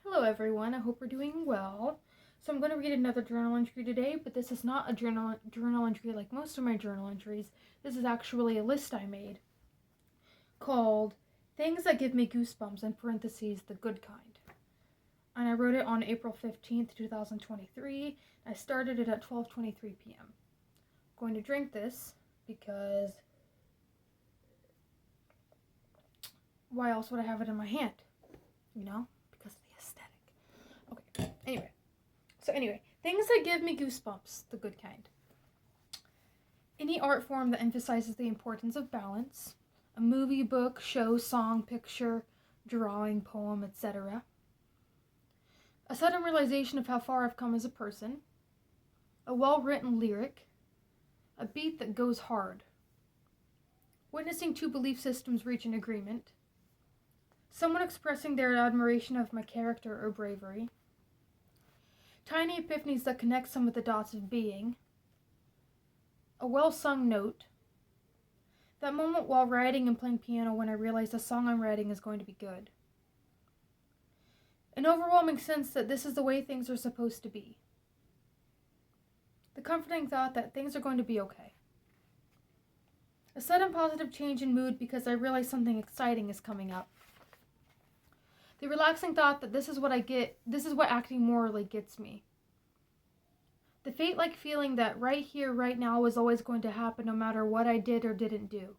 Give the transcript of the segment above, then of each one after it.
Hello everyone, I hope we're doing well. So I'm going to read another journal entry today, but this is not a journal entry like most of my journal entries. This is actually a list I made called Things That Give Me Goosebumps, in parentheses, the good kind. And I wrote it on April 15th, 2023. I started it at 12:23 p.m. I'm going to drink this because why else would I have it in my hand? You know? Because of the aesthetic. Okay, anyway, things that give me goosebumps, the good kind. Any art form that emphasizes the importance of balance, a movie, book, show, song, picture, drawing, poem, etc. A sudden realization of how far I've come as a person, a well-written lyric, a beat that goes hard, witnessing two belief systems reach an agreement, someone expressing their admiration of my character or bravery, tiny epiphanies that connect some of the dots of being, a well-sung note, that moment while writing and playing piano when I realize the song I'm writing is going to be good, an overwhelming sense that this is the way things are supposed to be, the comforting thought that things are going to be okay, a sudden positive change in mood because I realize something exciting is coming up, the relaxing thought that this is what acting morally gets me. The fate-like feeling that right here, right now was always going to happen no matter what I did or didn't do.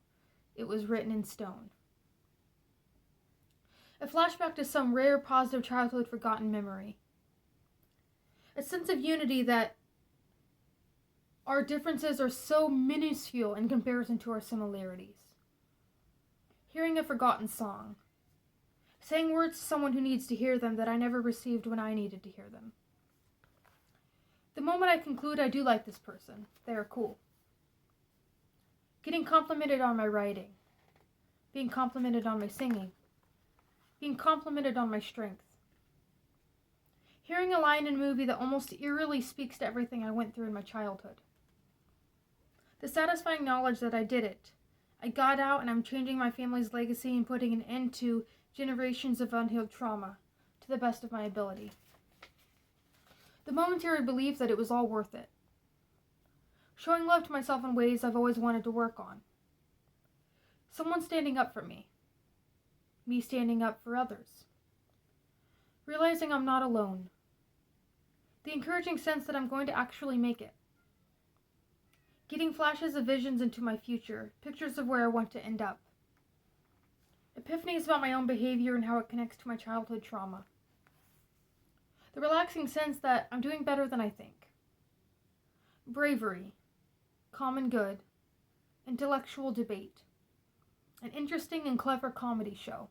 It was written in stone. A flashback to some rare, positive childhood forgotten memory. A sense of unity that our differences are so minuscule in comparison to our similarities. Hearing a forgotten song. Saying words to someone who needs to hear them that I never received when I needed to hear them. The moment I conclude I do like this person, they are cool. Getting complimented on my writing. Being complimented on my singing. Being complimented on my strength. Hearing a line in a movie that almost eerily speaks to everything I went through in my childhood. The satisfying knowledge that I did it. I got out and I'm changing my family's legacy and putting an end to generations of unhealed trauma to the best of my ability. The momentary belief that it was all worth it. Showing love to myself in ways I've always wanted to work on. Someone standing up for me. Me standing up for others. Realizing I'm not alone. The encouraging sense that I'm going to actually make it. Getting flashes of visions into my future, pictures of where I want to end up. Epiphanies about my own behavior and how it connects to my childhood trauma. The relaxing sense that I'm doing better than I think. Bravery, common good, intellectual debate, an interesting and clever comedy show.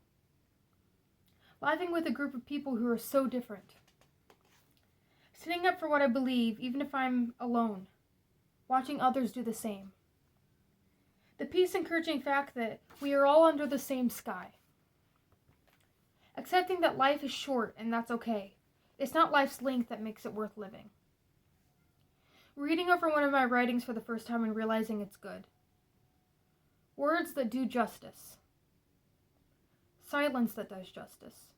Laughing with a group of people who are so different. Standing up for what I believe, even if I'm alone. Watching others do the same. The peace-encouraging fact that we are all under the same sky. Accepting that life is short and that's okay. It's not life's length that makes it worth living. Reading over one of my writings for the first time and realizing it's good. Words that do justice. Silence that does justice.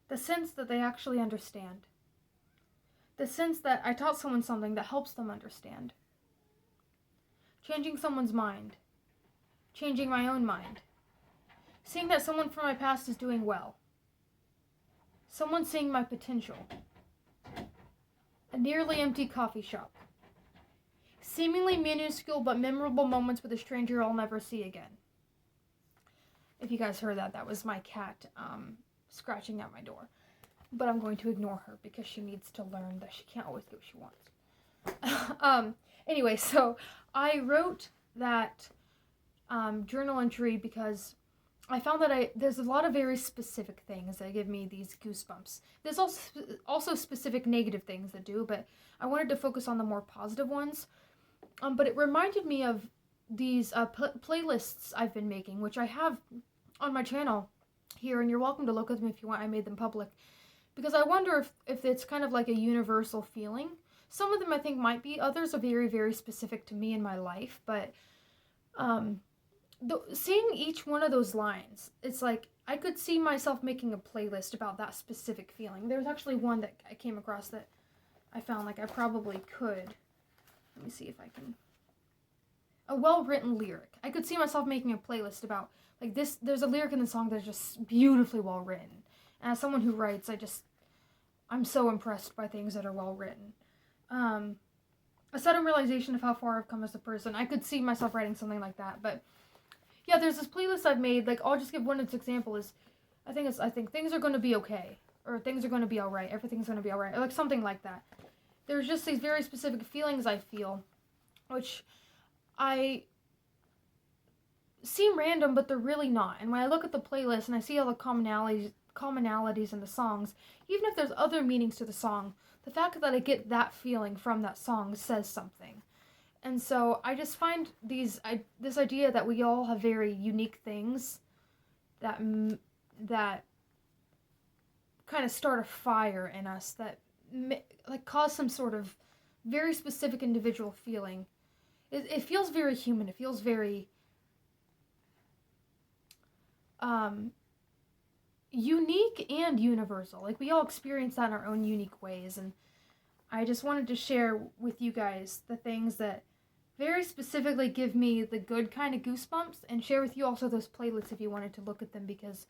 The sense that they actually understand. The sense that I taught someone something that helps them understand. Changing someone's mind. Changing my own mind. Seeing that someone from my past is doing well. Someone seeing my potential. A nearly empty coffee shop. Seemingly minuscule but memorable moments with a stranger I'll never see again. If you guys heard that, that was my cat scratching at my door. But I'm going to ignore her because she needs to learn that she can't always get what she wants. Anyway, so I wrote that journal entry because I found that there's a lot of very specific things that give me these goosebumps. There's also specific negative things that do, but I wanted to focus on the more positive ones. But it reminded me of these playlists I've been making, which I have on my channel here, and you're welcome to look at them if you want. I made them public. Because I wonder if it's kind of like a universal feeling. Some of them I think might be, others are very, very specific to me in my life, but seeing each one of those lines, it's like I could see myself making a playlist about that specific feeling. There's actually one that I came across that I found like I probably could. Let me see if I can. A well-written lyric. I could see myself making a playlist about like this. There's a lyric in the song that's just beautifully well written. And as someone who writes, I'm so impressed by things that are well written. A sudden realization of how far I've come as a person. I could see myself writing something like that. But yeah, there's this playlist I've made. Like, I'll just give one example. I think things are going to be okay, or things are going to be all right. Everything's going to be all right, or like something like that. There's just these very specific feelings I feel, which I seem random, but they're really not. And when I look at the playlist and I see all the commonalities in the songs, even if there's other meanings to the song, the fact that I get that feeling from that song says something. And so I just find this idea that we all have very unique things that kind of start a fire in us that like cause some sort of very specific individual feeling. It feels very human. It feels very unique and universal. Like, we all experience that in our own unique ways, and I just wanted to share with you guys the things that very specifically give me the good kind of goosebumps, and share with you also those playlists if you wanted to look at them, because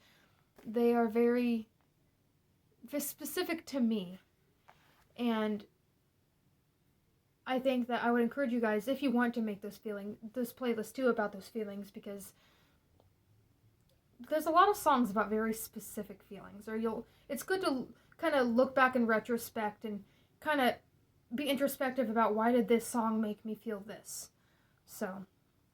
they are very specific to me. And I think that I would encourage you guys, if you want to make this playlist too about those feelings, because there's a lot of songs about very specific feelings, or it's good to kind of look back in retrospect and kind of be introspective about, why did this song make me feel this? So